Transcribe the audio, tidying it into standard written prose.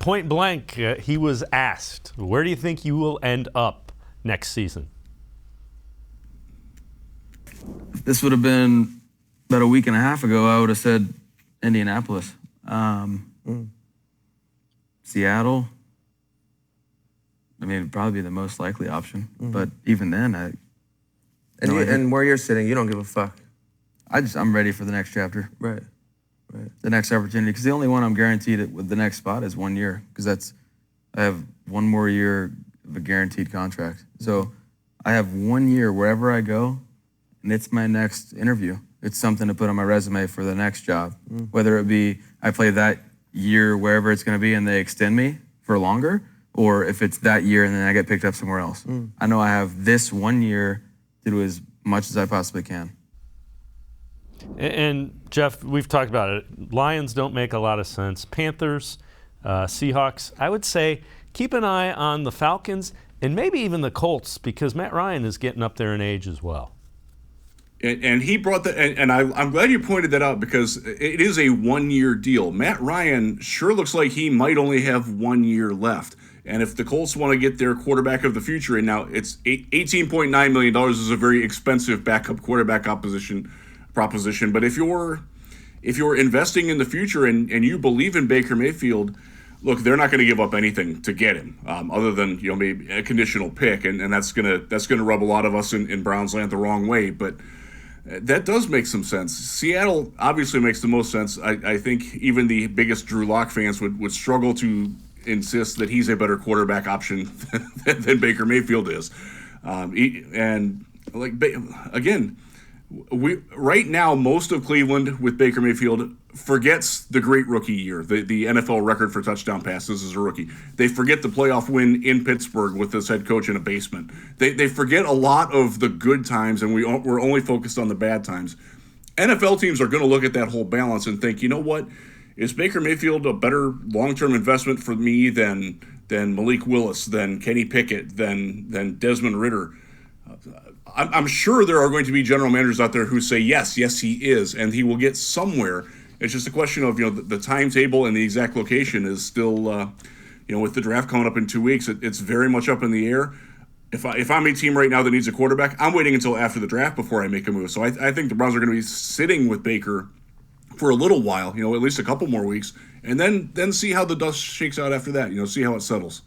point blank, he was asked, where do you think you will end up next season? If this would have been about a week and a half ago, I would have said Indianapolis. Seattle, I mean, it'd probably be the most likely option. But even then, and where you're sitting, you don't give a fuck. I'm ready for the next chapter. Right. The next opportunity. Because the only one I'm guaranteed with the next spot is 1 year. Because I have one more year of a guaranteed contract. So I have 1 year wherever I go, and it's my next interview. It's something to put on my resume for the next job. Whether it be I play that year wherever it's going to be and they extend me for longer, or if it's that year and then I get picked up somewhere else. I know I have this 1 year to do as much as I possibly can. And Jeff, we've talked about it. Lions don't make a lot of sense. Panthers, Seahawks. I would say keep an eye on the Falcons and maybe even the Colts, because Matt Ryan is getting up there in age as well. And he brought that, and I'm glad you pointed that out, because it is a 1 year deal. Matt Ryan sure looks like he might only have 1 year left. And if the Colts want to get their quarterback of the future, and now it's $18.9 million is a very expensive backup quarterback proposition. But if you're investing in the future and you believe in Baker Mayfield, look, they're not going to give up anything to get him, other than maybe a conditional pick, and that's gonna rub a lot of us in Browns land the wrong way. But that does make some sense. Seattle obviously makes the most sense. I think even the biggest Drew Lock fans would struggle to insist that he's a better quarterback option than Baker Mayfield is. Right now, most of Cleveland with Baker Mayfield forgets the great rookie year, the NFL record for touchdown passes as a rookie. They forget the playoff win in Pittsburgh with this head coach in a basement. They forget a lot of the good times, and we're only focused on the bad times. NFL teams are going to look at that whole balance and think, you know what? Is Baker Mayfield a better long-term investment for me than Malik Willis, than Kenny Pickett, than Desmond Ridder? I'm sure there are going to be general managers out there who say, yes, he is, and he will get somewhere. It's just a question of, the timetable and the exact location is still, with the draft coming up in 2 weeks, it's very much up in the air. If I'm a team right now that needs a quarterback, I'm waiting until after the draft before I make a move. So I think the Browns are going to be sitting with Baker for a little while, at least a couple more weeks, and then see how the dust shakes out after that, see how it settles.